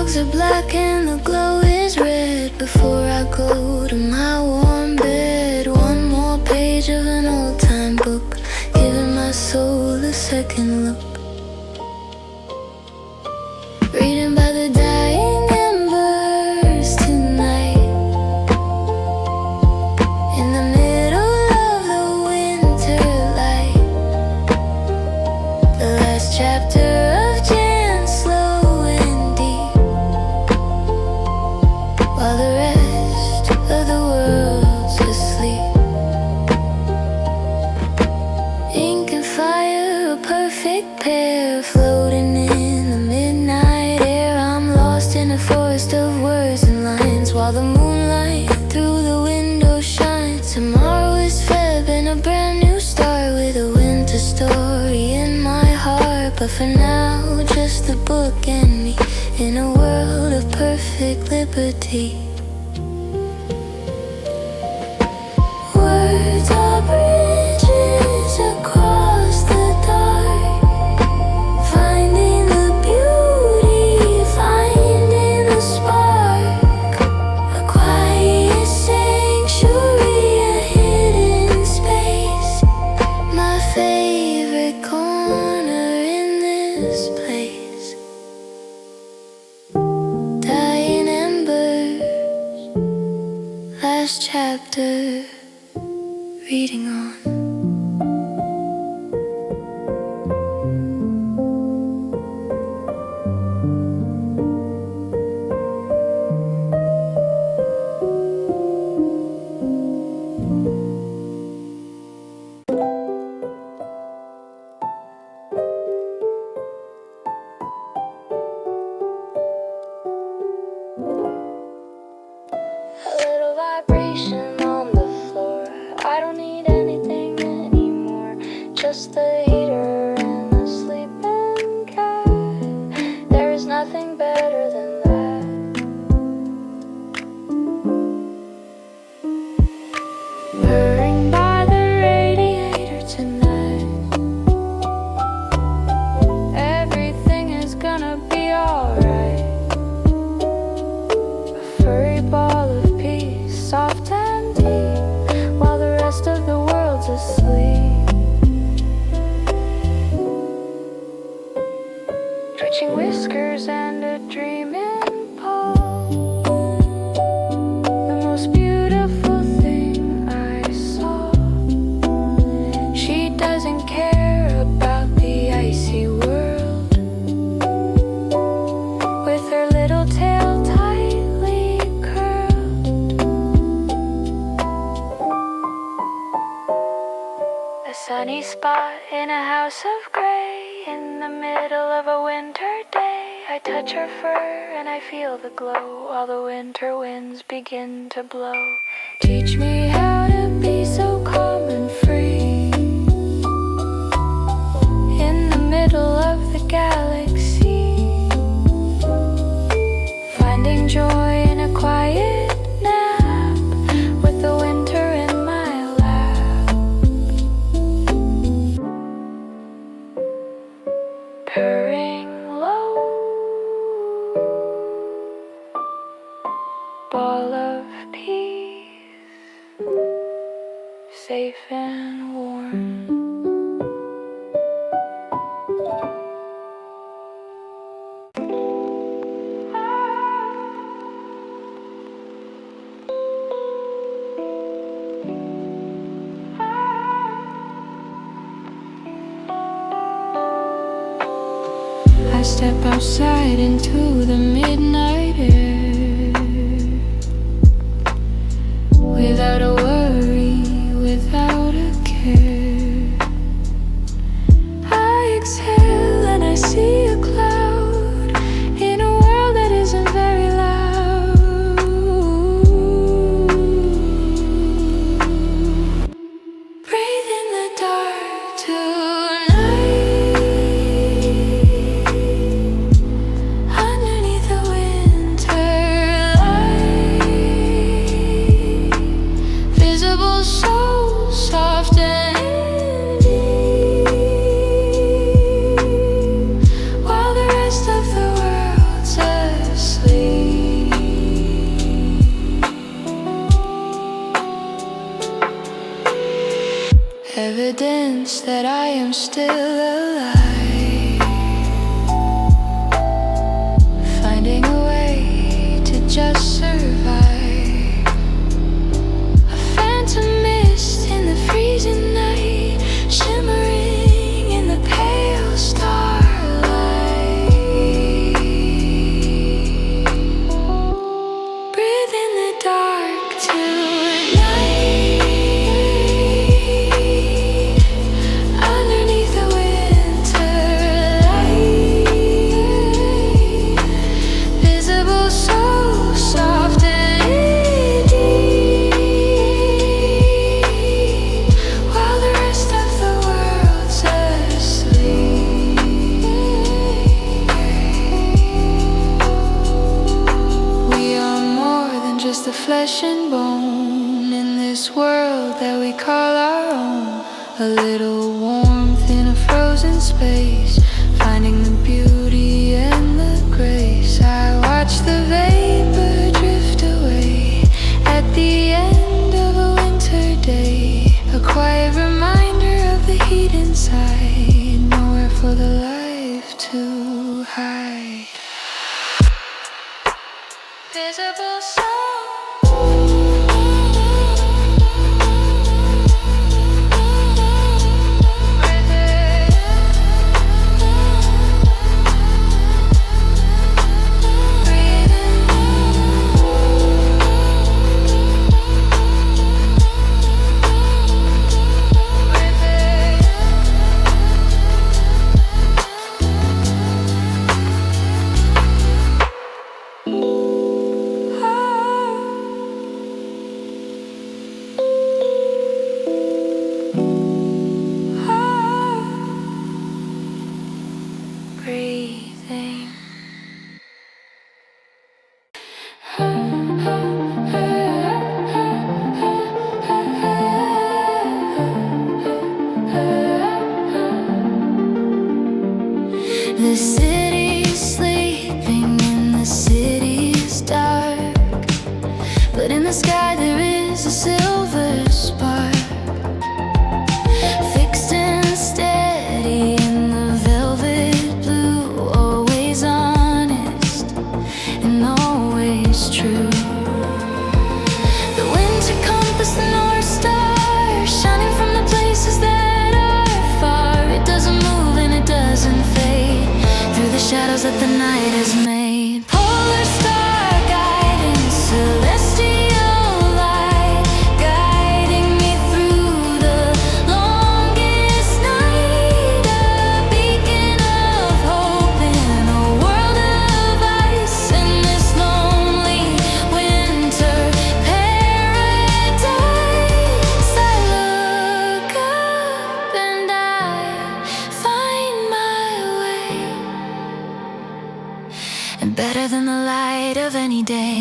walls are black and the glow is red. Before I go to my warm bed, one more page of an old-time book, giving my soul a second look. Reading by the dying embers tonight, in the middle of the winter light. The last chapter of Jan, slow and deep, while the rest of the world's asleep. Ink and fire, a perfect pair, floating in the midnight air. I'm lost in a forest of words and lines, while the moonlight through the window shines. Tomorrow is Feb and a brand new start, with a winter story in my heart. But for now, just the book and me, in a world of perfect liberty. Words are bridges across the dark, finding the beauty, finding the spark. A quiet sanctuary, a hidden space, my favorite corner in this place. Dying embers, last chapter, reading on. A little vibration on the floor. I don't need anything anymore, just the heater and the sleeping cat. There is nothing better than that. Purring by the radiator tonight. Everything is gonna be alright. A furry ball of peace, soft and deep, while the rest of the world's asleep. Twitching whiskers and a dreaming pulse. The most beautiful thing I saw. She doesn't care about the icy world, with her little tail tightly curled. A sunny spot in a house of gray, in the middle of a winter day. I touch her fur and I feel the glow, while the winter winds begin to blow. Teach me how to be so calm and free, in the middle of the galaxy, finding joy in a quiet nap, with the winter in my lap. Purring low, ball of peace, safe and warm. I step outside into the midnight air, without a worry, without a care. I exhale and I see a cloud, in a world that isn't very loud. Breathe in the dark tonight, underneath the wind. evidence that I am still alive, finding a way to just survive. A phantom mist in the freezing night, shimmering in the pale starlight. Breathe in the dark tonight, underneath the winter light, visible so soft and deep, while the rest of the world's asleep. We are more than just the flesh and bone in this world that we call our own. A little warmth in a frozen space, finding the beauty and the grace. I watch the vapor drift away at the end of a winter day, a quiet reminder of the heat inside, nowhere for the life to hide. Visible soul. Breathing. The city's sleeping and the city's dark, but in the sky there is a silver spark, fixed and steady in the velvet blue, always honest and always true. The winter compass, the North Star, shining from the places that are far. It doesn't move and it doesn't fade through the shadows that the night has made. Polar star guidance, celestial light, guiding me through the longest night. A beacon of hope in a world of ice, in this lonely winter paradise. I look up and I find my way, and better than the light of any day.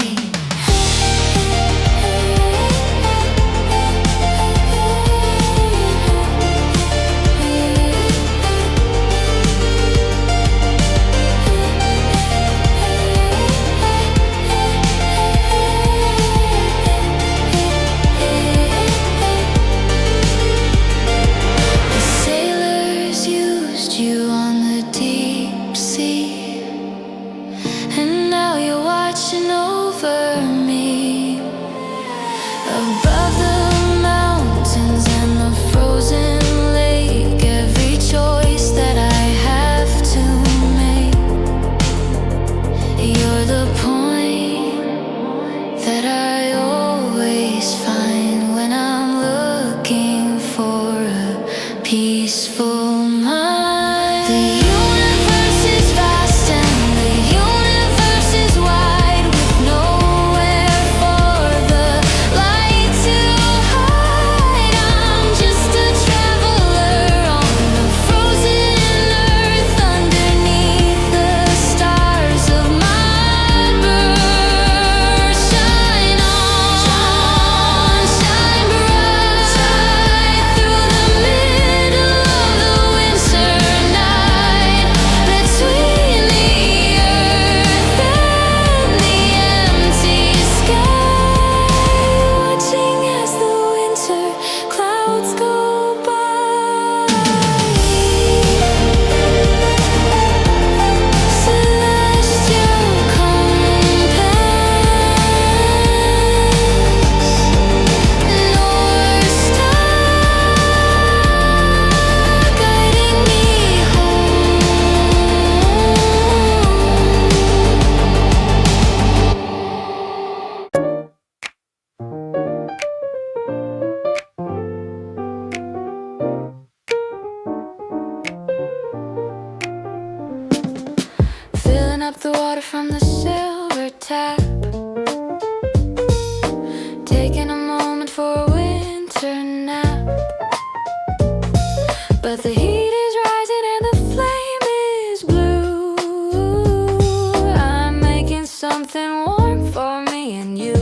The sailors used you on the deep sea, and now you're watching over me, above the mountains and the frozen lake. Every choice that I have to make, you're the point that I always find when I'm looking for a peaceful mind. The universe is vast and the universe is wide, with nowhere for the light to hide. I'm just a traveler on a frozen earth, underneath the stars of my birth. Shine on, taking a moment for a winter nap. But the heat is rising and the flame is blue. I'm making something warm for me and you.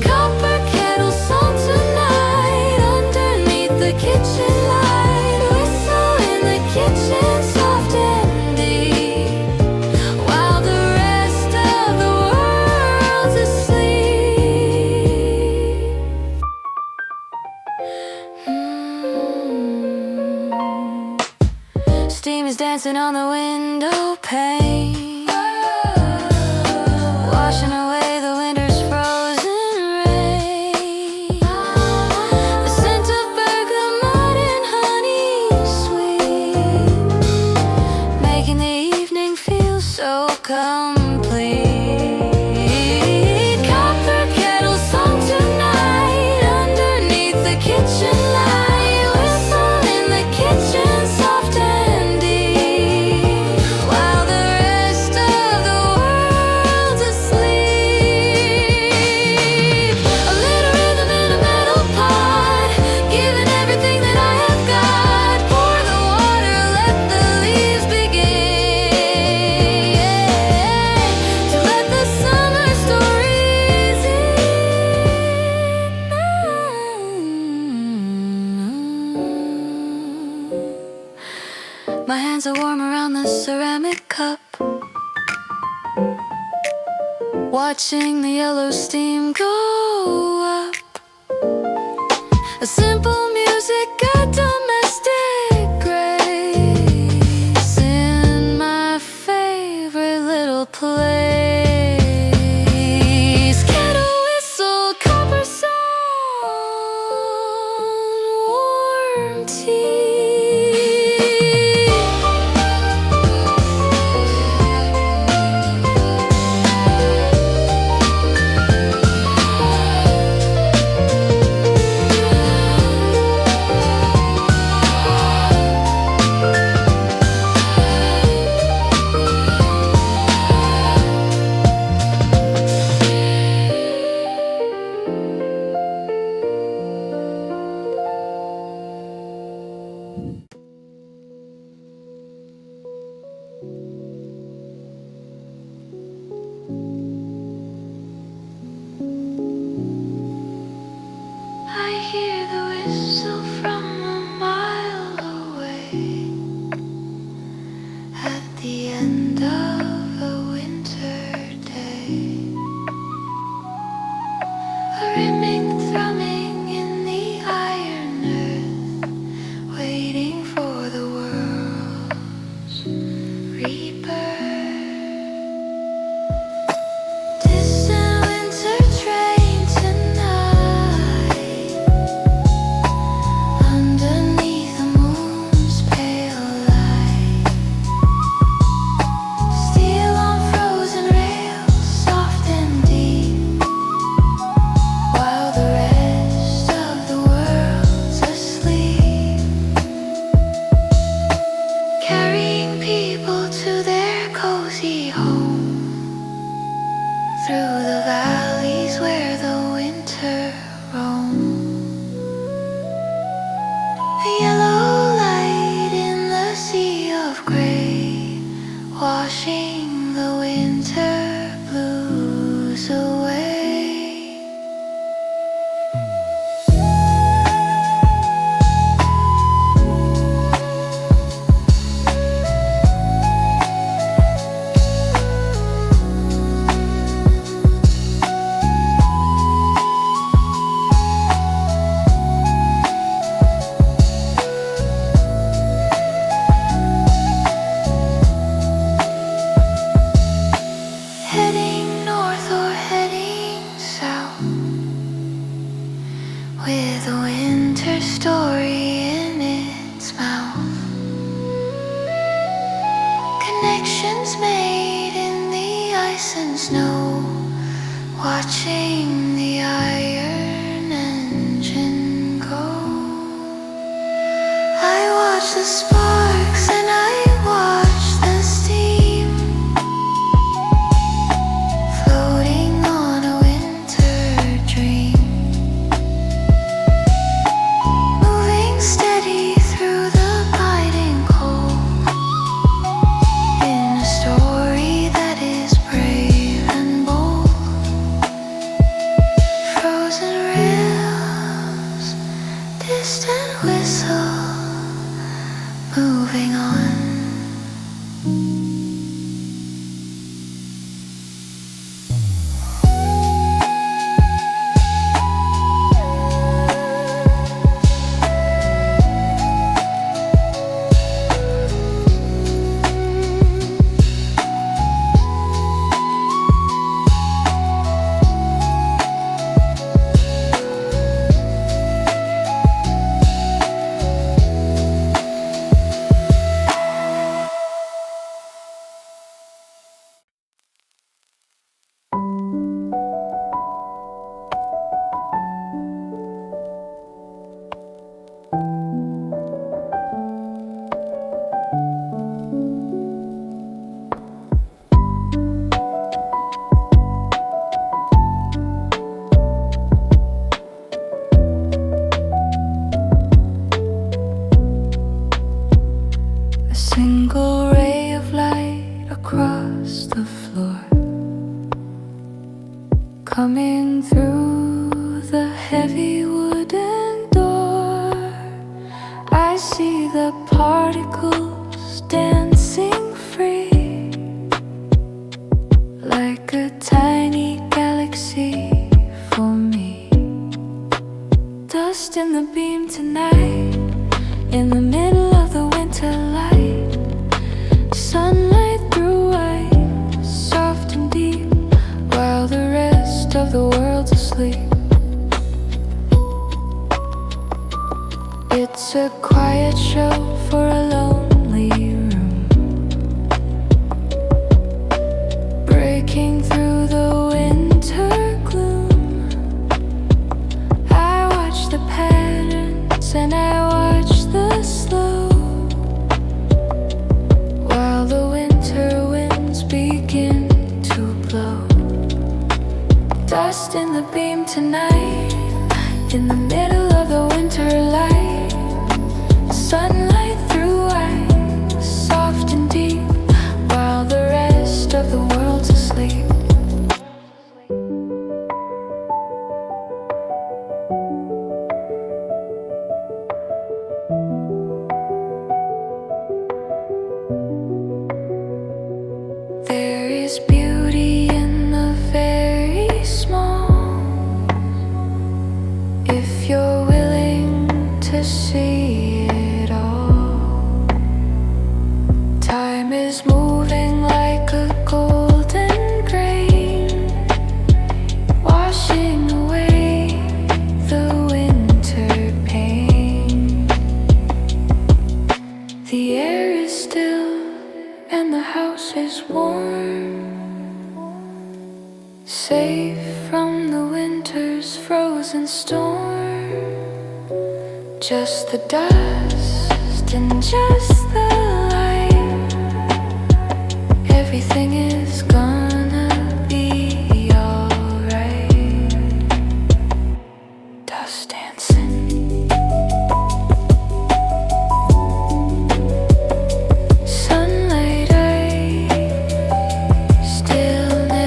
Copper kettle song tonight underneath the kitchen light. Whistle in the kitchen soft and deep, while the rest of the world's asleep. Steam is dancing on the window pane, washing away the winter's frozen rain. The scent of bergamot and honey sweet, making the evening feel so complete. Copper kettle song tonight underneath the kitchen light. Whistle in the kitchen soft and deep, while the rest of the world's asleep. A little rhythm in a metal pot, giving everything that I have got. Pour the water, let the leaves begin, to let the summer stories in. My hands are warm around the ceramic cup, watching the yellow steam go up. A simple music, a domestic grace, in my favorite little place. Kettle whistle, copper song, warm tea. I hear the whistle from a mile away, at the end of a winter day. A rimming thrumming in the iron earth, waiting for the world's rebirth. Distant winter train tonight, underneath the moon's pale light. Steel on frozen rails, soft and deep, while the rest of the world's asleep. Carrying people to their cozy home, through the valleys where the winter roams. A yellow light in the sea of gray, washing the winter blues away. Heading north or heading south, with a winter story in its mouth. Connections made in the ice and snow, watching the iron engine go. I watch the sparks and I watch the steam, floating on a wind Coming through the heavy wooden door, I see the particles dancing free, like a tiny galaxy for me. Dust in the beam tonight, in the middle of the winter light. Sunlight through eyes, soft and deep, while the rest of the world's asleep. It's a quiet show for a lonely room, breaking through the winter gloom. I watch the patterns and I watch the slow, while the winter winds begin to blow. Dust in the beam tonight, in the middle of the winter light. Sunlight through eyes, soft and deep, while the rest of the world's asleep. There is beauty in the very small, if you're willing to see it all. Time is moving like a golden grain, washing away the winter pain. The air is still and the house is warm, safe from the winter's frozen storm. Just the dust and just the light, everything is gonna be alright. Dust dancing, sunlight, stillness.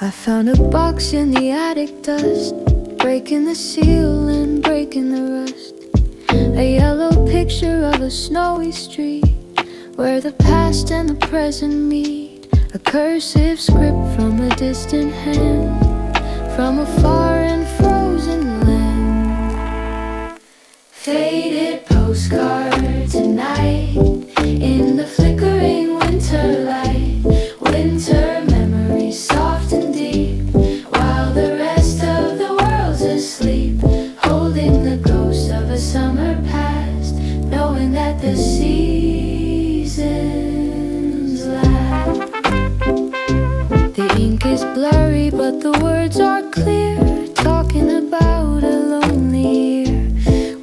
I found a box in the attic dust, breaking the seal and breaking the rust. A yellow picture of a snowy street, where the past and the present meet. A cursive script from a distant hand, from a far and frozen land. Faded postcard tonight, in the flickering winter light. Winter memories soft and deep, while the rest of the world's asleep. Holding the ghost of a summer past, knowing that the seasons last. The ink is blurry but the words are clear, talking about a lonely year.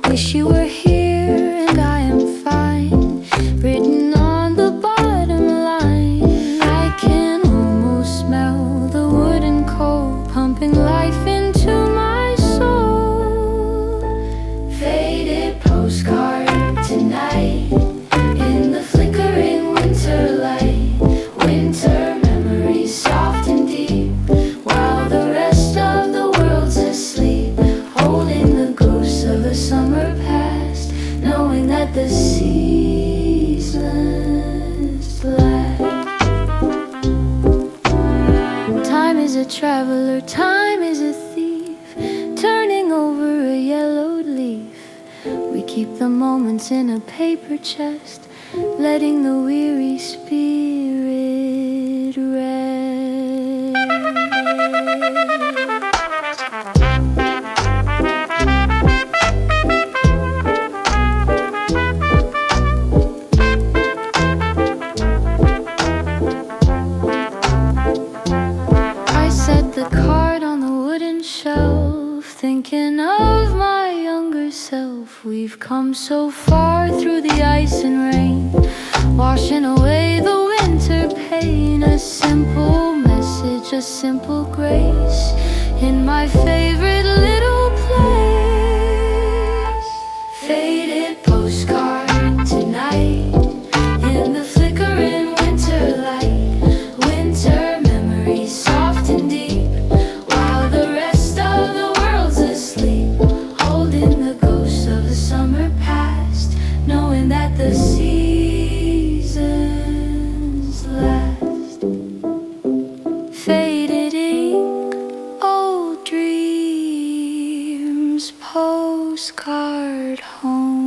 Wish you were here and I am fine, written on the bottom line. I can almost smell the wood and coal, pumping life into my soul. Faded postcard tonight, in the flickering winter light. Winter memories soft and deep, while the rest of the world's asleep. Holding the ghost of a summer past, knowing that the seasons last. Time is a traveler, time is a thief, turning over a yellowed leaf. We keep the moments in a paper chest, letting the weary spirit rest. I set the card on the wooden shelf. thinking of my younger self. We've come so far through the ice and rain, washing away the winter pain. A simple message, a simple grace, in my favorite little place. Faded postcard tonight, in the flickering winter light. Winter memories soft and deep, while the rest of the world's asleep. Holding the ghost of the summer past, knowing that the seasons last. Faded ink, old dreams, postcard home.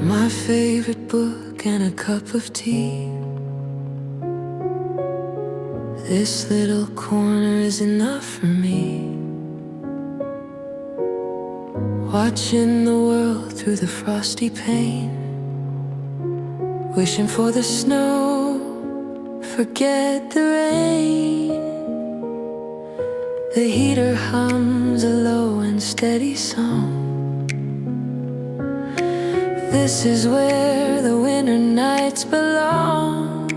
My favorite book and a cup of tea. This little corner is enough for me. Watching the world through the frosty pane, wishing for the snow, forget the rain. The heater hums a low and steady song. This is where the winter nights belong.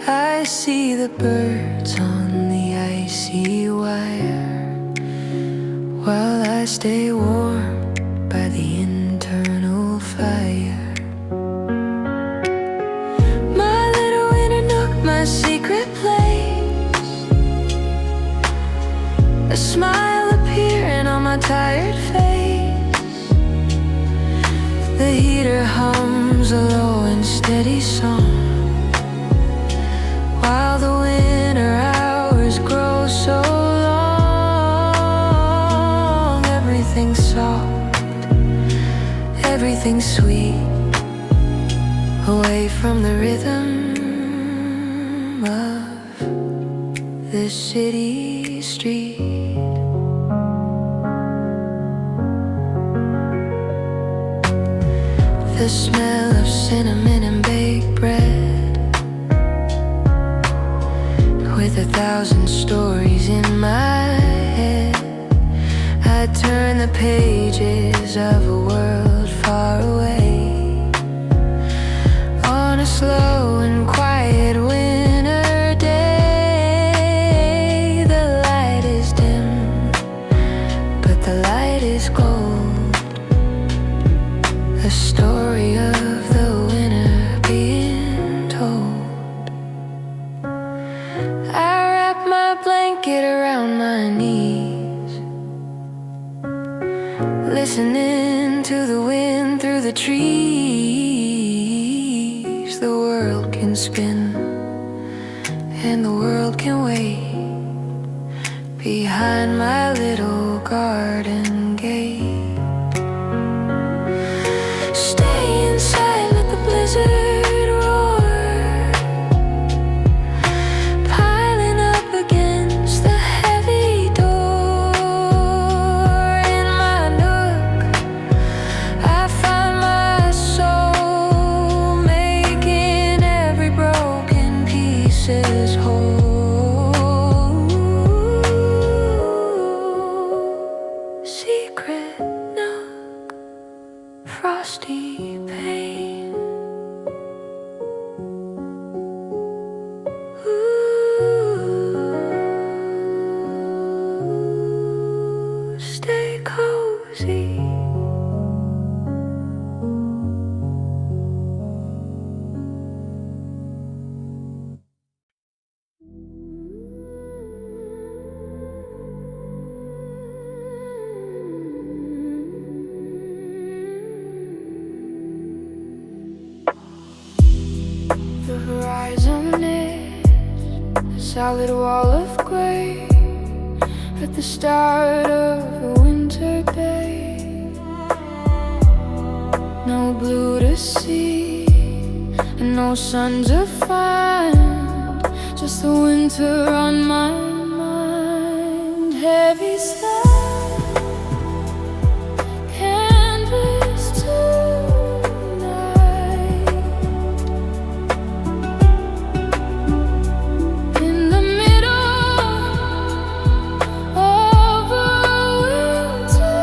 I see the birds on the icy wire, while I stay warm by the internal fire. My little winter nook, my secret place, a smile appearing on my tired face. The heater hums a low and steady song, while the winter hours grow so long. Everything's soft, everything's sweet, away from the rhythm of this city street. The smell of cinnamon and baked bread, with 1,000 stories in my head. I turn the pages of a world far away, on a slow and quiet winter day. The light is dim, but the light is gold. A story of the winter being told. I wrap my blanket around my knees, listening to the wind through the trees. The world can spin and the world can wait behind my little garden gate. Blizzard roar, piling up against the heavy door. In my nook, I find my soul, making every broken pieces whole. Secret nook, frosty pane. Stay cozy. The horizon is a solid wall of gray at the start of a winter day. no blue to see, and no sun to find, just the winter on my mind. Heavy sky, canvas tonight, in the middle of a winter.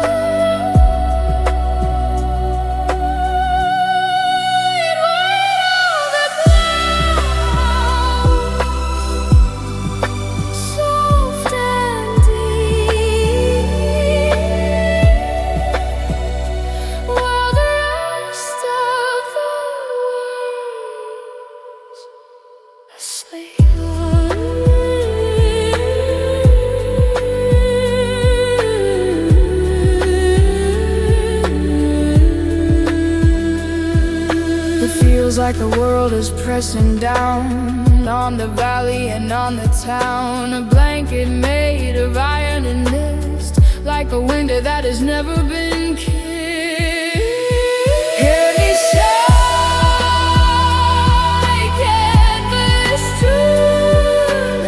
Soft and deep, while the rest of the world's asleep. It feels like the world is pressing down on the valley and on the town. A blanket made of iron and mist, like a winter that has never been kissed. Heavy sky, canvas tonight,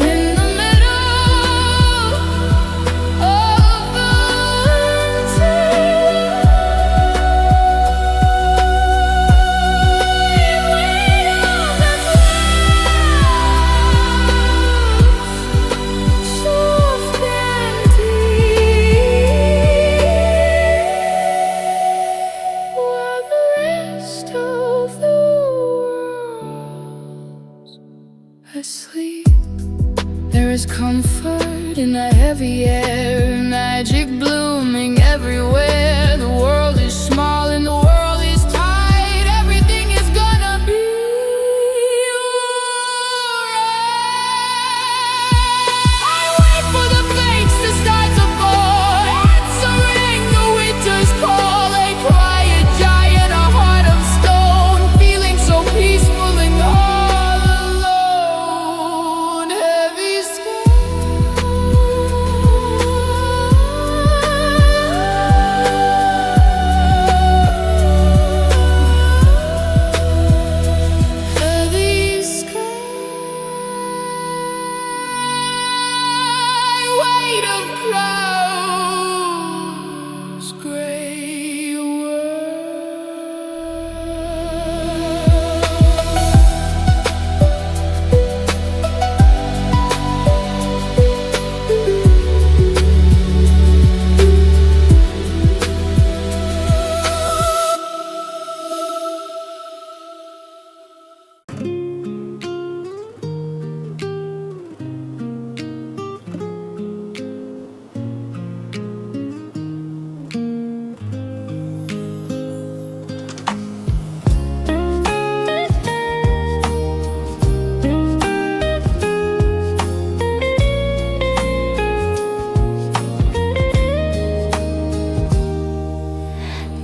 in the middle of the winter. Soft and deep, while the rest of the world's asleep. There is comfort in the heavy air, magic blooming everywhere. The world is small and the world is tight. Everything is gonna be alright. I wait for the flakes to start to fall, answering the winter's call. They cry a giant, a heart of stone, feeling so peaceful and all alone. Heavy weight of clouds, gray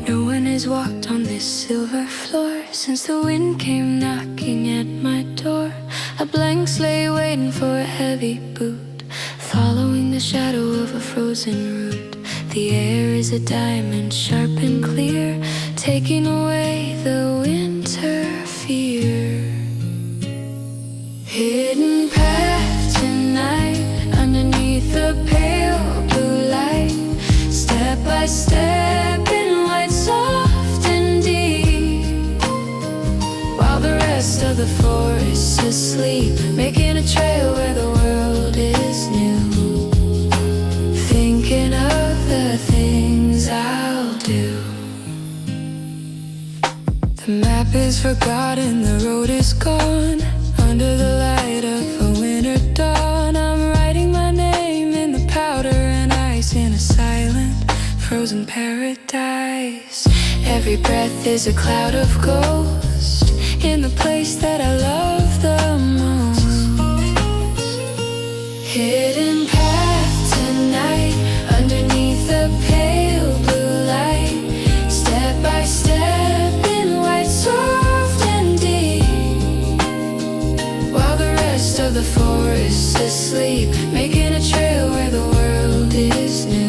No one has walked on this silver floor since the wind came knocking at my door. A blank slate waiting for a heavy boot, following the shadow of a frozen root. The air is a diamond, sharp and clear, taking away the winter fear. Hidden path tonight, underneath the pale blue light, step by step in light, soft and deep, while the rest of the forest's asleep, making a trail where the world is new, thinking of the things I'll do. The map is forgotten, the road is gone, under the light of a winter dawn. I'm writing my name in the powder and ice, in a silent, frozen paradise. Every breath is a cloud of ghost, in the place that I love the most. Hidden path tonight, underneath the pale blue light, step by step in white, soft and deep, while the rest of the forest asleep, making a trail where the world is new.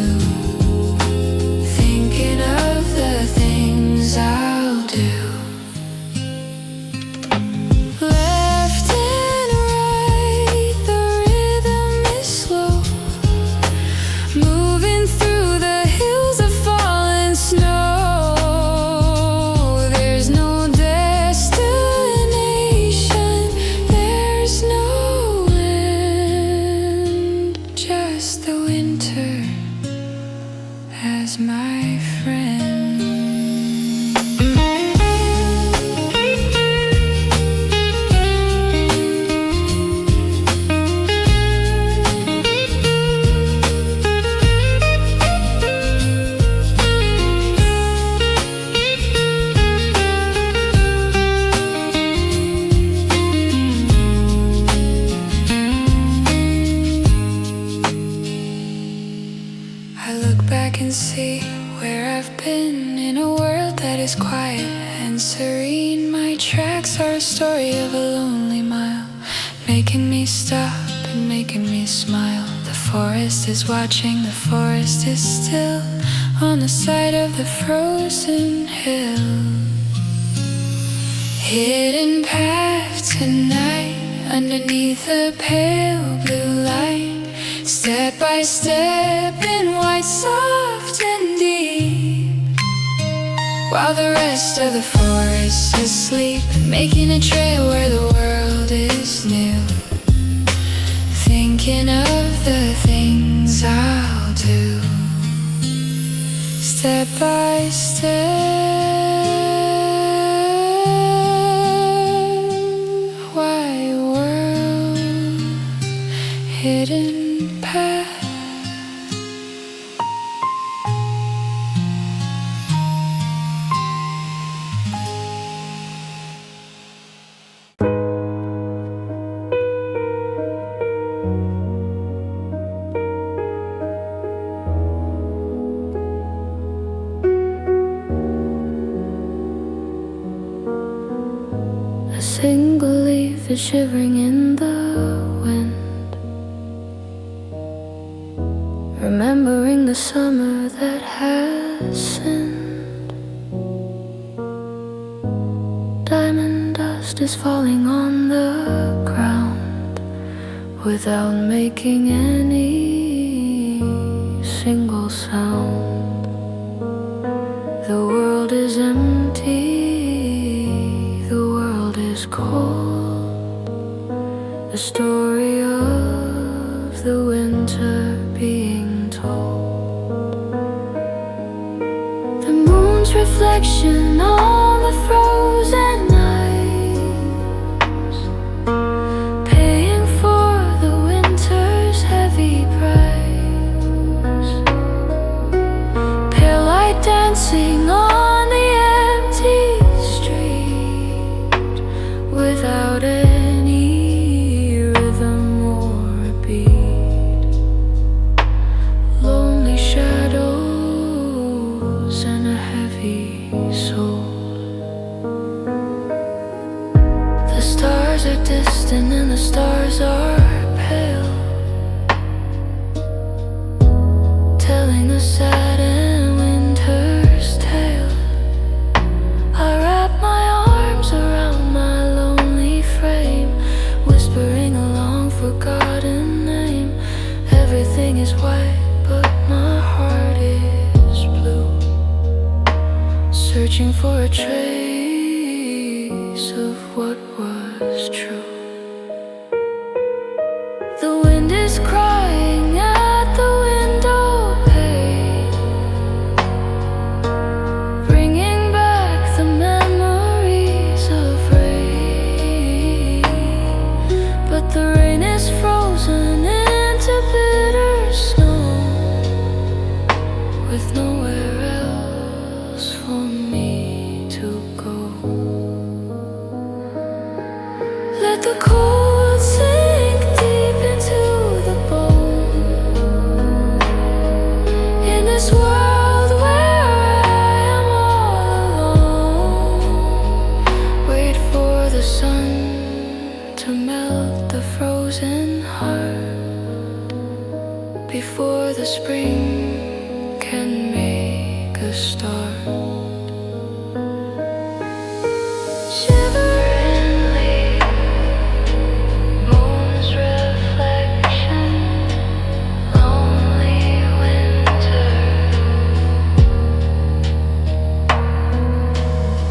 see where I've been in a world that is quiet and serene. My tracks are a story of a lonely mile, making me stop and making me smile. The forest is watching, the forest is still on the side of the frozen hill. Hidden path tonight underneath a pale blue light, step by step in white, soft and deep, while the rest of the forest is asleep, making a trail where the world is new. Thinking of the things I'll do, step by step. Wide world, hidden path. A single leaf is shivering in the wind, remembering the summer that has sinned. Diamond dust is falling on the ground without making any single sound. The world is empty, cold, the story of the winter being told. The moon's reflection on the frozen ice, paying for the winter's heavy price. Pale light dancing on the empty without any rhythm or a beat. Lonely shadows and a heavy soul. The stars are distant and the stars are pale, telling the sad and winter's tale. I wrap my arms around my frame, whispering a long forgotten name. Everything is white, but my heart is blue, searching for a trace of what was true. The wind is crying at the window pane, bringing back the memories of rain. But the rain is frozen into bitter snow, with nowhere else for me to go. Let the cold sink deep into the bone, in this world where I am all alone. Wait for the sun to melt the frozen heart before the spring can make a start. Shivering leaf, moon's reflection, lonely winter.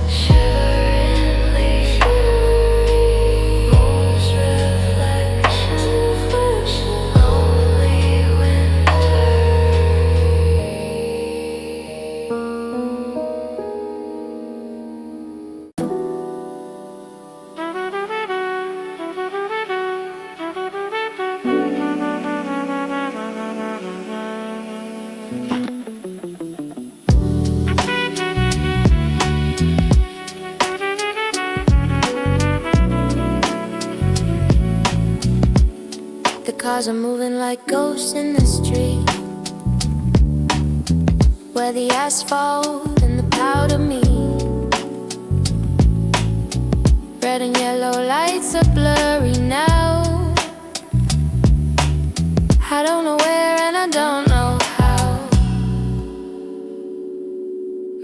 Shivering leaf, moon's reflection, lonely winter. The cars are moving like ghosts in the street. where the asphalt and the powder meet. Red and yellow lights are blurry now. I don't know where and I don't know how.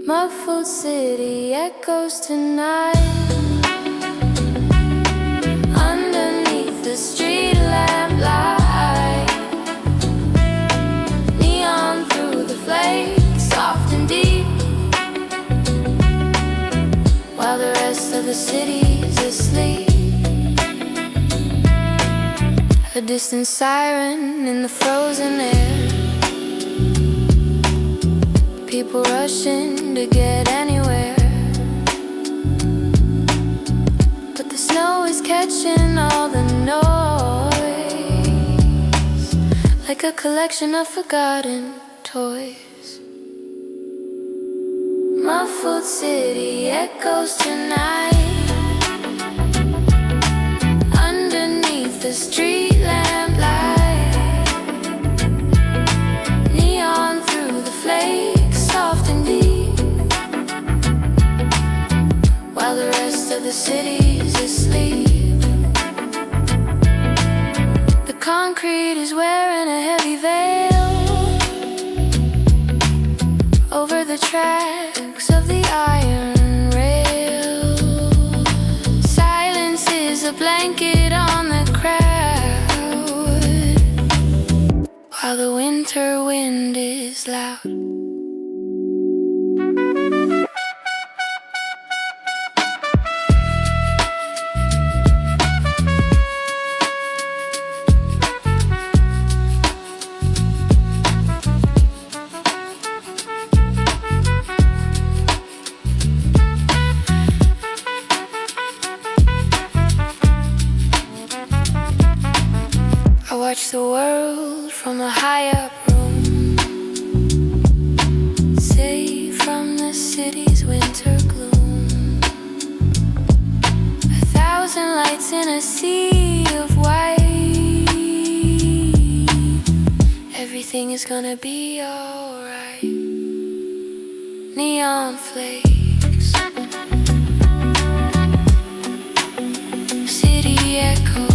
Muffled city echoes tonight. Underneath the street lamp light, neon through the flakes, soft and deep, while the rest of the city's asleep. A distant siren in the frozen air, people rushing to get anywhere, but the snow is catching all the noise, like a collection of forgotten toys. Muffled city echoes tonight, underneath the street lamp light, neon through the flakes, soft and deep, while the rest of the city's asleep. The concrete is wearing a heavy veil over the tracks of the iron rail. Silence is a blanket on the crowd, while the winter wind is loud. Watch the world from a high up room, safe from the city's winter gloom. 1,000 lights in a sea of white. Everything is gonna be alright. Neon flakes, city echoes,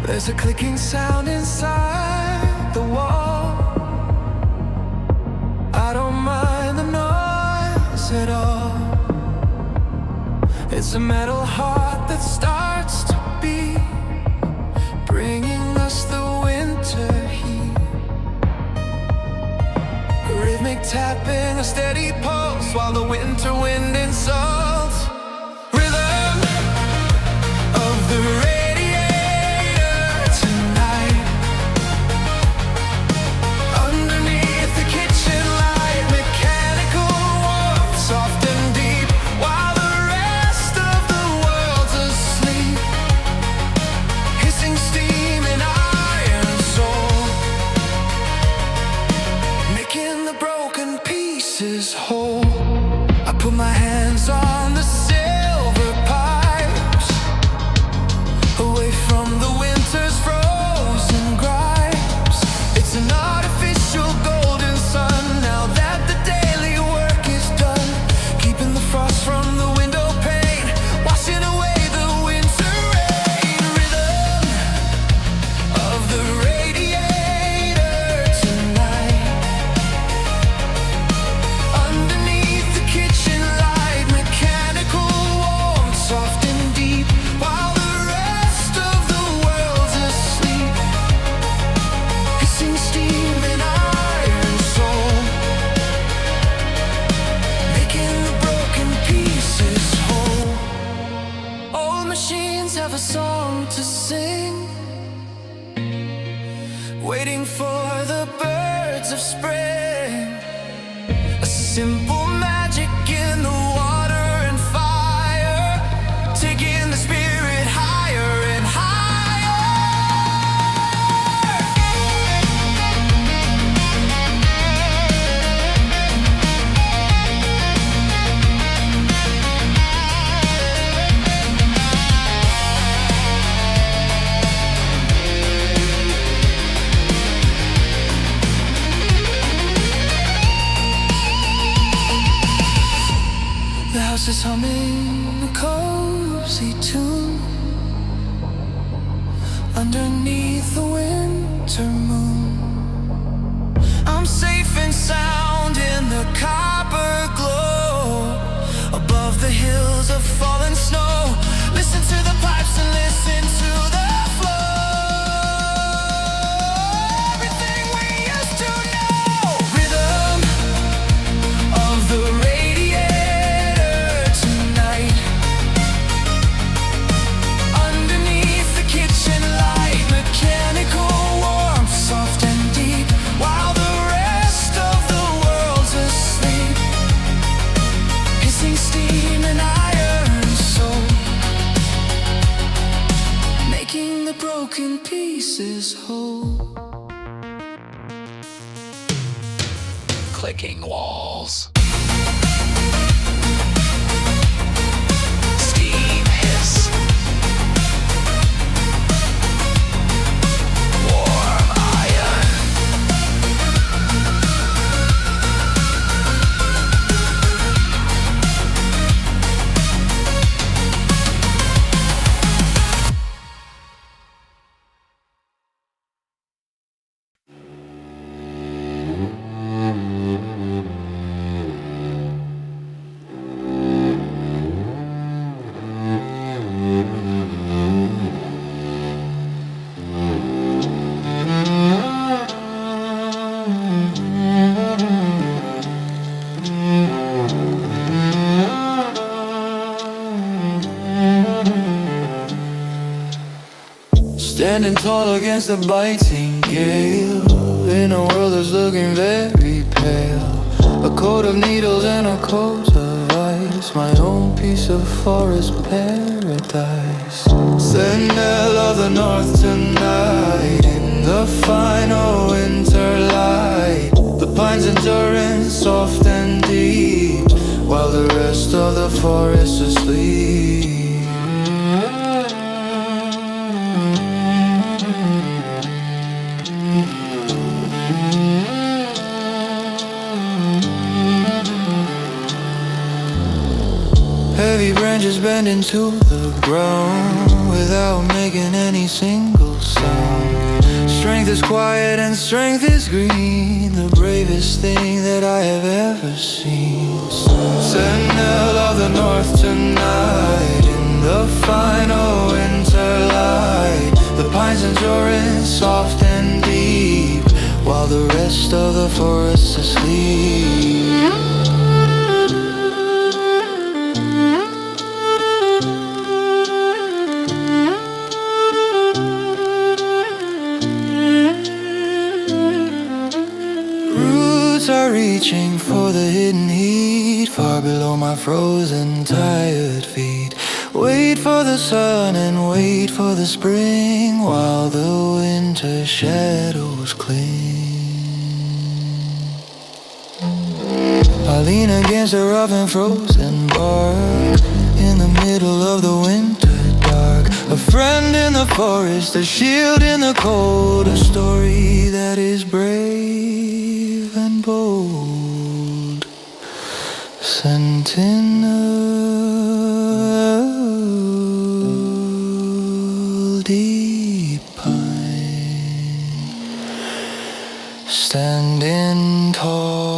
there's a clicking sound inside the wall. I don't mind the noise at all. It's a metal heart that starts to beat, bringing us the winter heat. A rhythmic tapping, a steady pulse, while the winter wind insults. Rhythm of the rain. Whole. I put my hands on the silver pipes, away from the winter's frozen gripes. It's an artificial golden sun, now that the daily work is done, keeping the frost from the window pane, washing away the winter rain. Rhythm of the radiator tonight, underneath the kitchen light, mechanical warmth, soft and deep, while the rest of the world's asleep. Hissing steam and iron soul, making the broken pieces whole. Old machines have a song to sing, waiting for the birds of spring. Simple magic in the water and fire, taking the spirit higher and higher. The house is humming a cozy tune underneath the winter moon. I'm safe and sound in the copper glow above the hills of fallen snow. Listen to the pipes and listen to the flow. Everything we used to know. Rhythm of the radiator tonight. Underneath the kitchen light, mechanical warmth, soft and deep, while the rest of the world's asleep. Hissing steam and iron soul, making the broken pieces whole. Clicking walls. Steam hiss. Warm iron. Standing tall against the biting gale, in a world that's looking very pale. A coat of needles and a coat of ice, my own piece of forest paradise. Sentinel of the north tonight, in the final winter light. The pines endurance soft and deep, while the rest of the forest asleep. Heavy branches bending to the ground without making any single sound. Strength is quiet and strength is green, the bravest thing that I have ever seen. Sentinel of the north tonight, in the final winter light. The pines endurance soft and deep, while the rest of the forest asleep. Are reaching for the hidden heat, far below my frozen tired feet. Wait for the sun and wait for the spring, while the winter shadows cling. I lean against a rough and frozen bark, in the middle of the winter dark. A friend in the forest, a shield in the cold, a story that is brave and bold. Sentinel, deep pine, standing tall.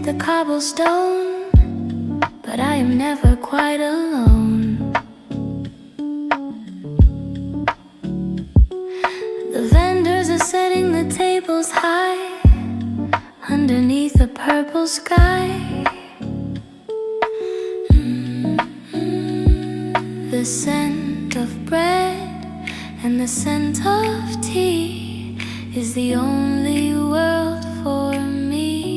the cobblestone, but I am never quite alone. The vendors are setting the tables high underneath a purple sky. The scent of bread and the scent of tea is the only world for me.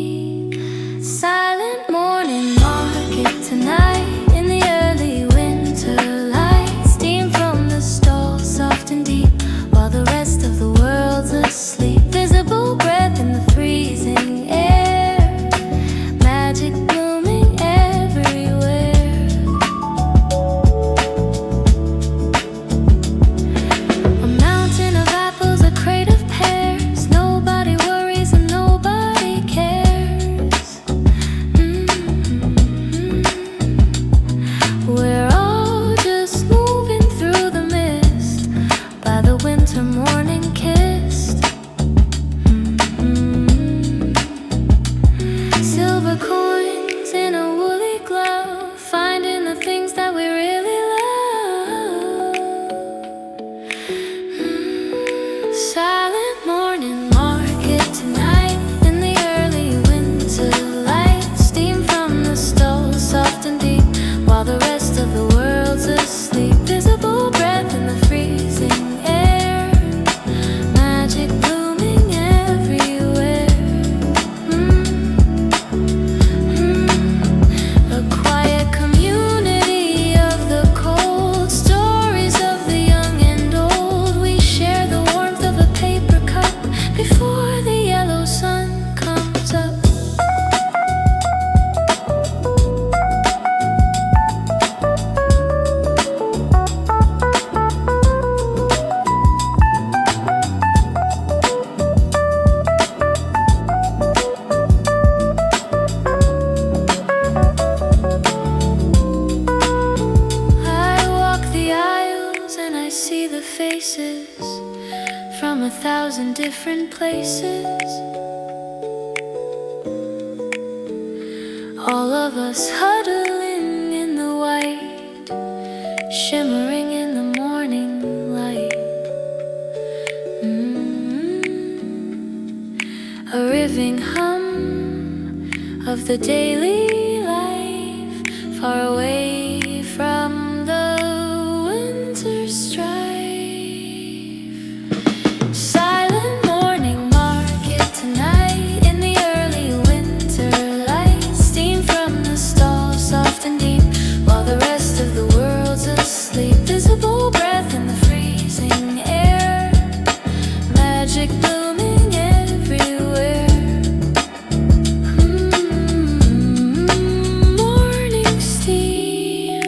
Silent morning market tonight in the early winter light. Steam from the stall, soft and deep, while the rest of the world's asleep. Visible breath in the freezing air, magic blooming everywhere. A mountain of apples, a crate of pears. Nobody worries and nobody cares. We're all just moving through the mist by the winter morning kissed. Silver coins in a woolly glove, finding the things that we really love. Silent morning market tonight in the early winter light. Steam from the stall, soft and deep, while the rest of the world's asleep. Visible breath in the freezing air, magic blooming everywhere. A quiet community of the cold, stories of the young and old. We share the warmth of a paper cup before the yellow sun comes up. I walk the aisles and I see the faces from 1,000 different places. All of us huddling in the white, shimmering in the morning light. A riving hum of the daily life, far away from the winter strife. Silent morning market tonight in the early winter light. Steam from the stall, soft and deep, while the rest of the world's asleep. Visible breath in the freezing air, magic blooming everywhere. Morning steam,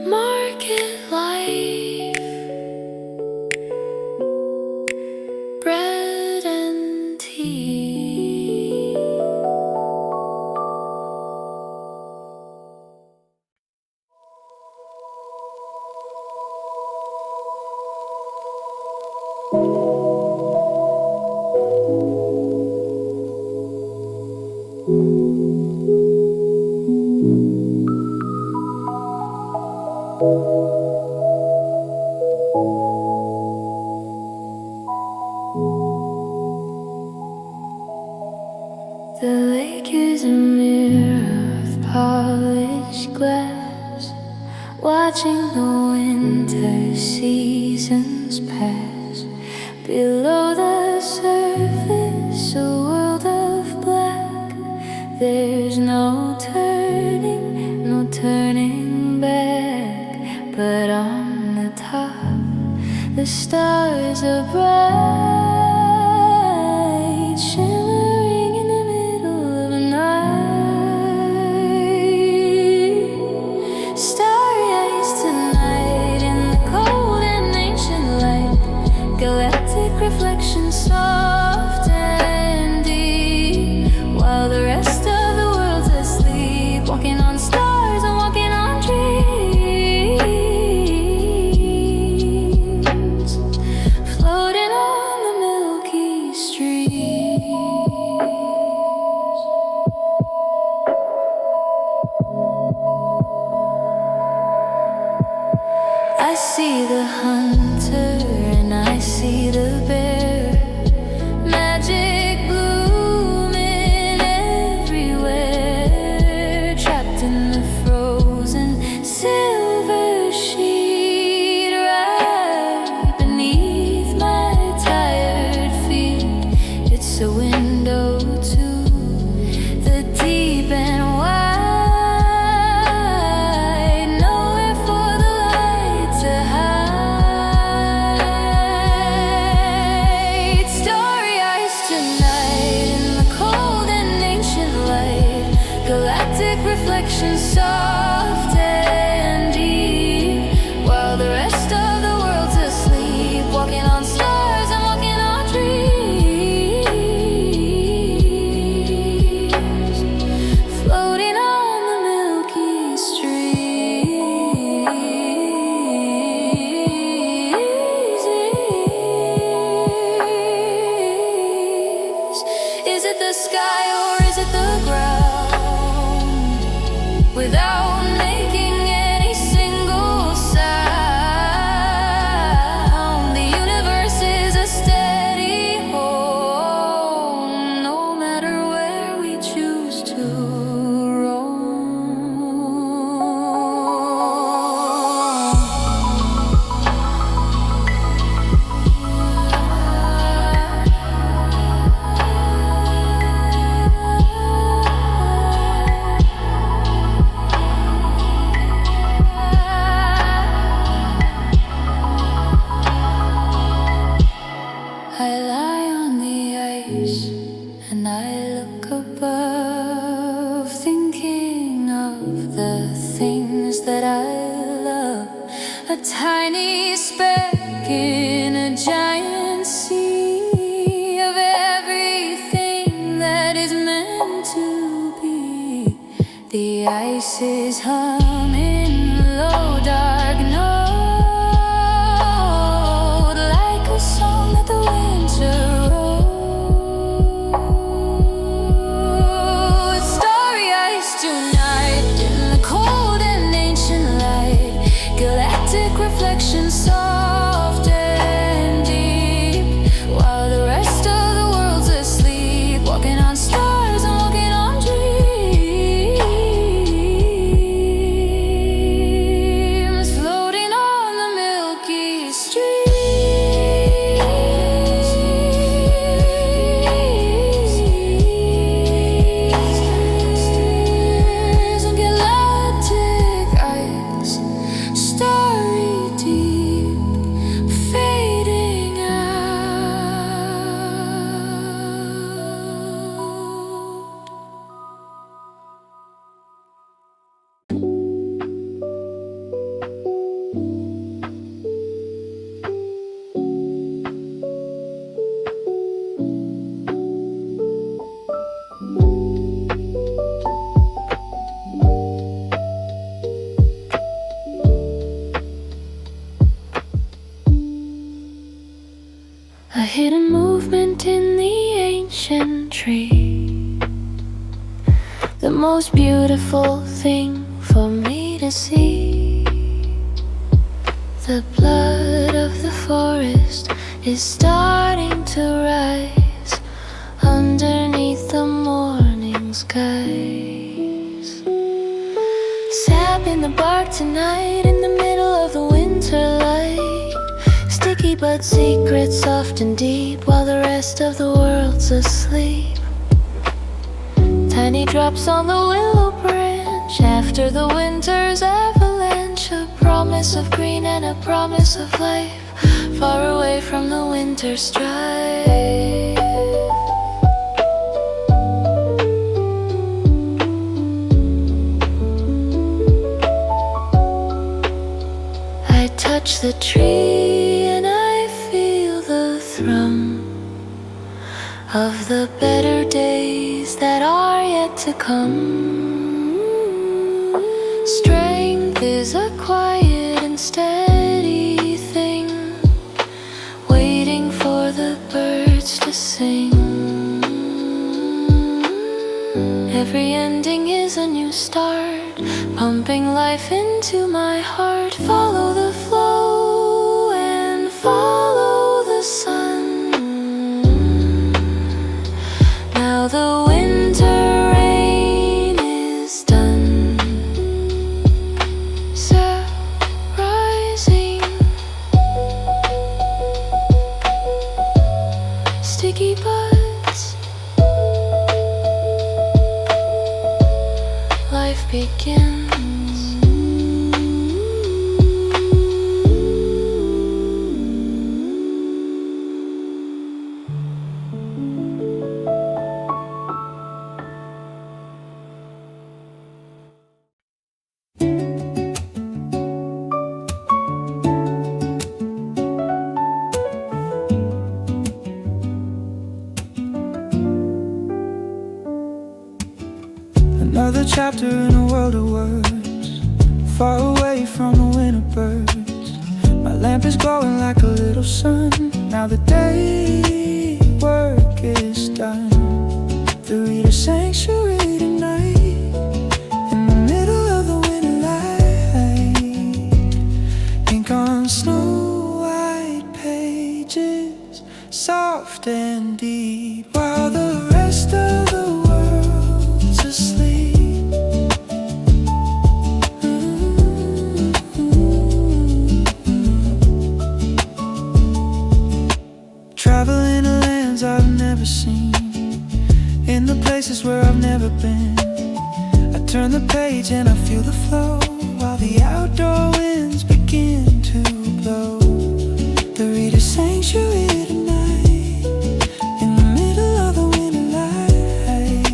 market life, bread and tea. The lake is a mirror of polished glass, watching the winter seasons pass. Below the surface, a world of black. There's no turning back. But on the top, the stars are bright, shimmering in the middle of the night. Starry eyes tonight in the cold and ancient light. Galactic reflection, soft and deep, while the rest of the world's asleep. Walking on stars and walking on dreams, floating on the Milky Stream. I see the hunter and I see the bear, magic blooming everywhere, trapped in the frozen silver sheet right beneath my tired feet. It's a window to the deep and wide, nowhere for the light to hide. Starry eyes tonight in the cold and ancient light, galactic reflections soft and deep, while the rest of the world's asleep, walking on stars and walking on dreams, floating on the milky streets. Is it the sky or is it the ground? Without making any single sound, the universe is a steady home, no matter where we choose to roam. I lie on the ice and I look above, thinking of the things that I love. A tiny speck in a giant sea of everything that is meant to be. The ice is humming low, dark note, like a song that the winter wrote. Starry eyes tonight in the cold and ancient light, galactic reflections soft and deep, while the rest of the world's asleep, walking on stars and walking on dreams, floating on the milky streets, and galactic eyes, starry deep, fading out. A hidden movement in the ancient tree, the most beautiful thing for me to see. The blood of the forest is starting to rise underneath the morning skies. Sapping the bark tonight in the middle of the winter light, sticky but secret, soft and deep, while the rest of the world's asleep. Tiny drops on the willow branch after the winter's avalanche, a promise of green and a promise of life, far away from the winter strife. I touch the tree and I feel the thrum of the better days that are yet to come. Strength is a quiet and steady thing, waiting for the birds to sing. Every ending is a new start, pumping life into my heart. Follow the flow chapter in a world of words, far away from the winter birds. My lamp is glowing like a little sun. Now the day work is done. The reader's sanctuary tonight, in the middle of the winter light. Ink on snow white pages, soft and deep, while the rest of the world's asleep. Traveling to lands I've never seen, in the places where I've never been. I turn the page and I feel the flow, while the outdoor winds begin to blow. The reader's sanctuary tonight, in the middle of the winter light.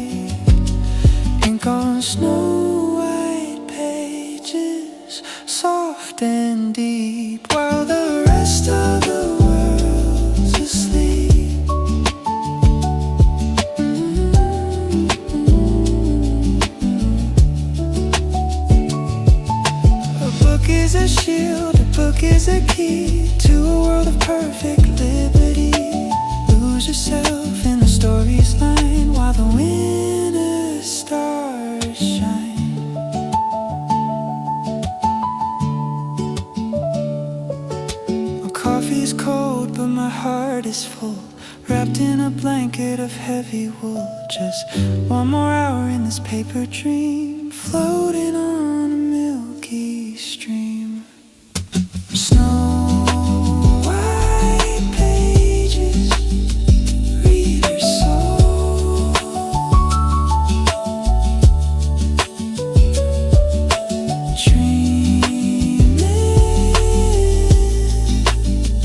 Ink on snow white pages, soft and deep, while the rest of the world's asleep. A book is a shield, a book is a key to a world of perfect liberty. Lose yourself in the story's line, while the winter stars shine. My coffee's cold, but my heart is full, wrapped in a blanket of heavy wool. Just one more hour in this paper dream, floating on a milky stream. Snow white pages, read your soul. Dreaming,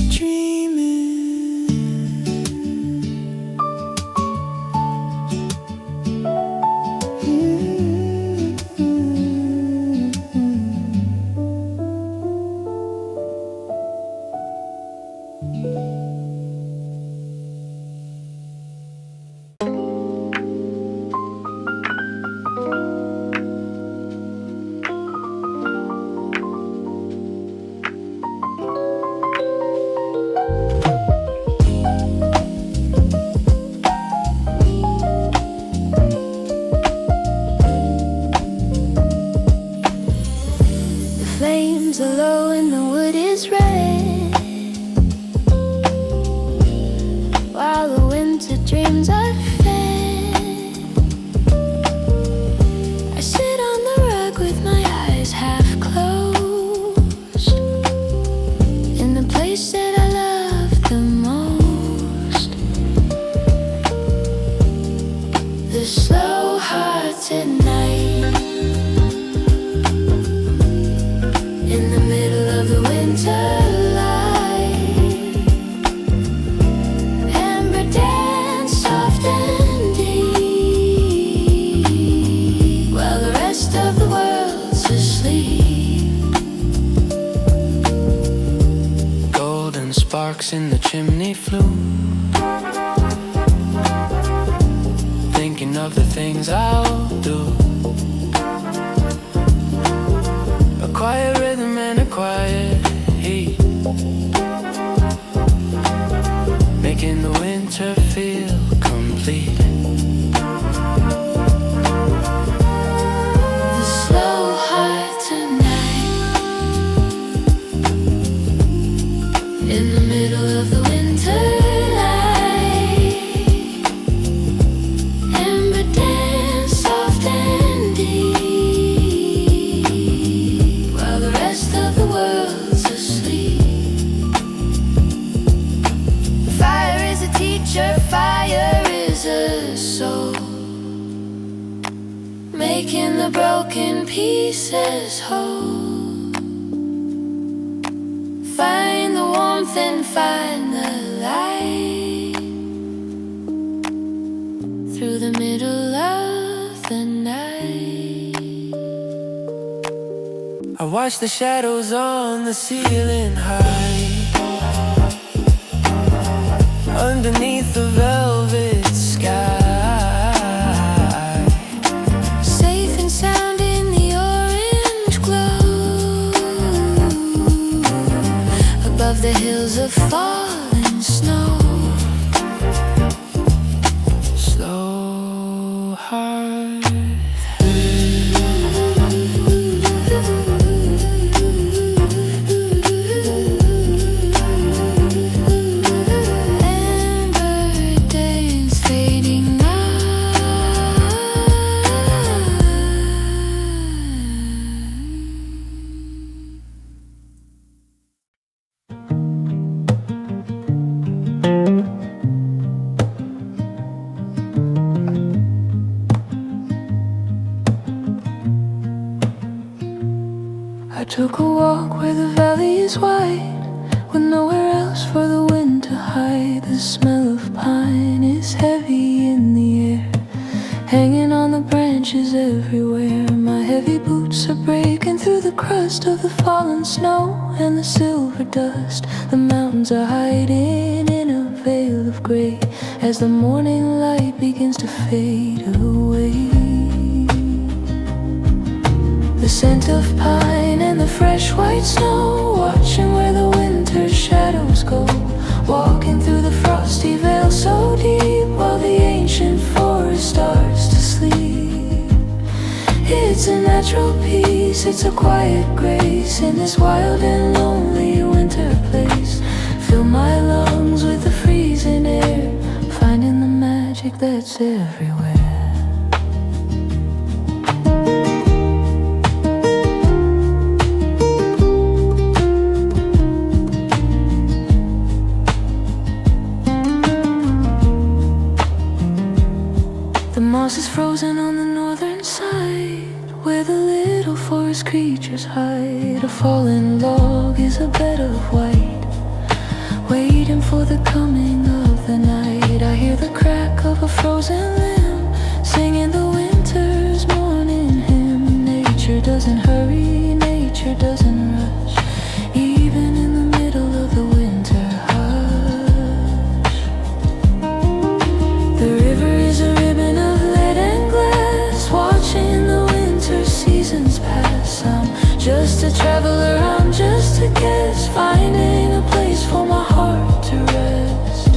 dreaming. The flames are low and the wood is red, while the winter dreams are fed. I sit on the rug with my eyes half closed, in the place that I love the most. The slow-hearted night, in the middle of the winter light. Amber dance, soft and deep, while the rest of the world's asleep. Golden sparks in the chimney flue, thinking of the things I'll do. A quiet rhythm and a quiet heat, making the winter feel complete. The slow heart tonight, in the middle of the winter light. Amber dance, soft and deep, while the rest of the world's asleep. Fire is a teacher, fire is a soul, making the broken pieces whole. Find the warmth and find the light, through the middle of the night. I watch the shadows on the ceiling high, underneath the velvet sky. Safe inside of the hills of falling snow. Slow heart. I took a walk where the valley is wide, with nowhere else for the wind to hide. The smell of pine is heavy in the air, hanging on the branches everywhere. My heavy boots are breaking through the crust of the fallen snow and the silver dust. The mountains are hiding in a veil of grey as the morning light begins to fade away. The scent of pine and the fresh white snow, watching where the winter's shadows go, walking through the frosty veil so deep while the ancient forest starts to sleep. It's a natural peace, it's a quiet grace in this wild and lonely winter place. Fill my lungs with the freezing air, finding the magic that's everywhere. The moss is frozen on the northern side, where the little forest creatures hide. A fallen log is a bed of white, waiting for the coming of the night. I hear the crack of a frozen limb, singing the winter's morning hymn. Nature doesn't hurry, nature doesn't rush, even in the middle of the winter hush. The river is a ribbon of lead and glass, watching the winter seasons pass. I'm just a traveler, I'm just a guest, finding a place for my heart to rest.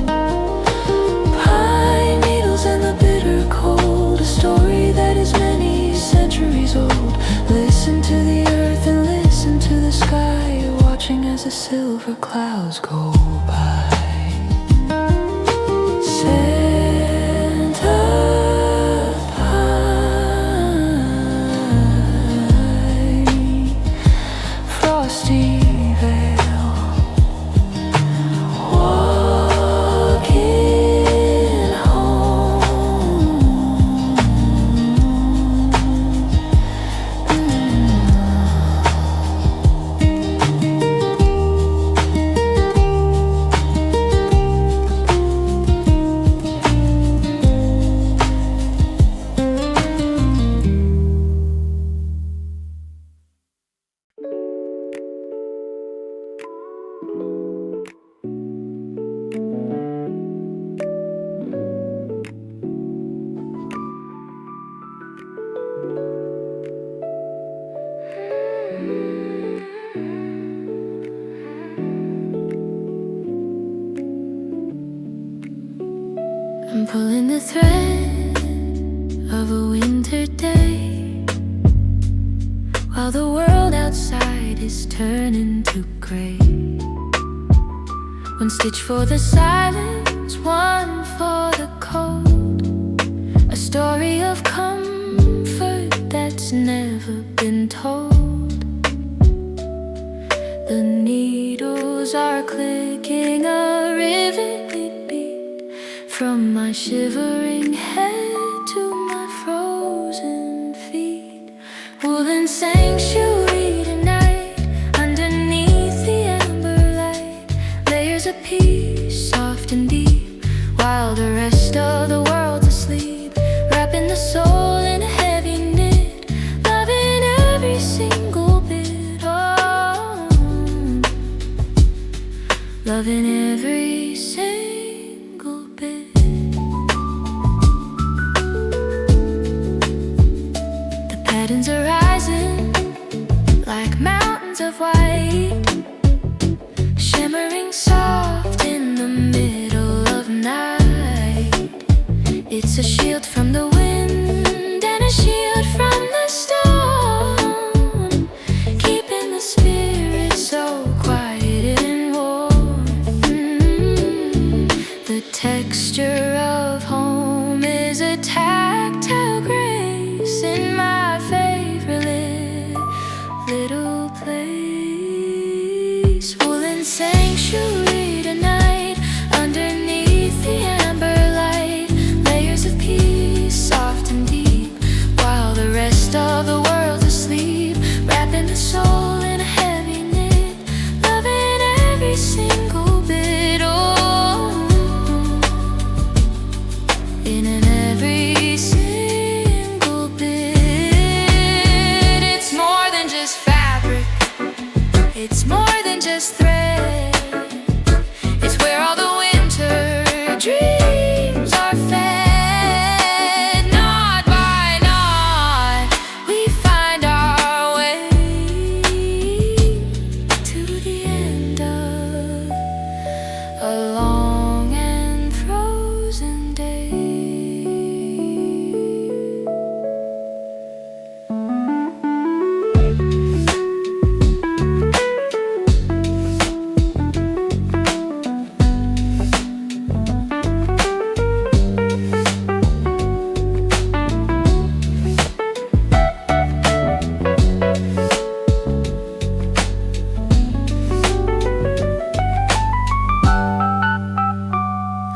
Pine needles and the bitter cold, a story that is many centuries old. Listen to the earth and listen to the sky, watching as the silver clouds go by. Scent of pine, frosty veil, walking home. I'm pulling the thread of a winter day, while the world outside is turning to gray. One stitch for the silence, one for the cold, a story of comfort that's never been told. The needles are clicking a riveted beat from my shivering head to my frozen feet. Woolen sanctuary tonight, underneath the amber light, layers of peace, soft and deep, while the rest of the world's asleep. Wrapping the soul in a heavy knit, loving every single bit. Oh, loving every single bit. The patterns are rising like mountains of white, shimmering soft in the middle of night. It's a shield from the wind and a shield from the storm, keeping the spirit so quiet and warm. The texture of home is a tactile grace in my favorite little place. Woolen sanctuary tonight, underneath the amber light, layers of peace, soft and deep, while the rest of the world's asleep, wrapping the soul in a heavy knit, loving every single bit. Oh, in an every single bit. It's more than just fabric, it's more than just thread. It's where all the winter dreams are fed. Knot by knot, we find our way to the end of a long and frozen day.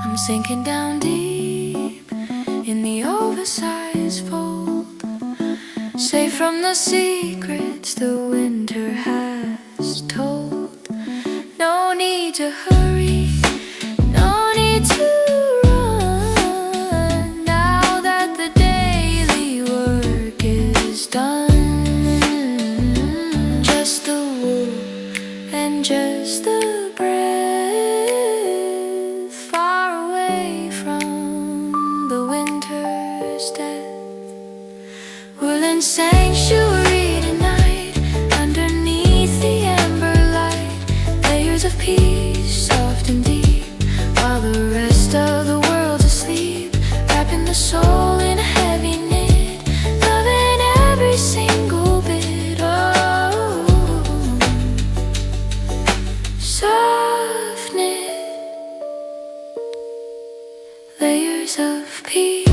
I'm sinking down deep in the oversized fold, safe from the secrets the winter has told. No need to hurry, no need to run, now that the daily work is done. Just the wool and just the breath, far away from the winter's death. Woolen sanctuary tonight, underneath the amber light, layers of peace, soft and deep, while the rest of the world's asleep, wrapping the soul in a heavy knit, loving every single bit. Oh, soft knit, layers of peace.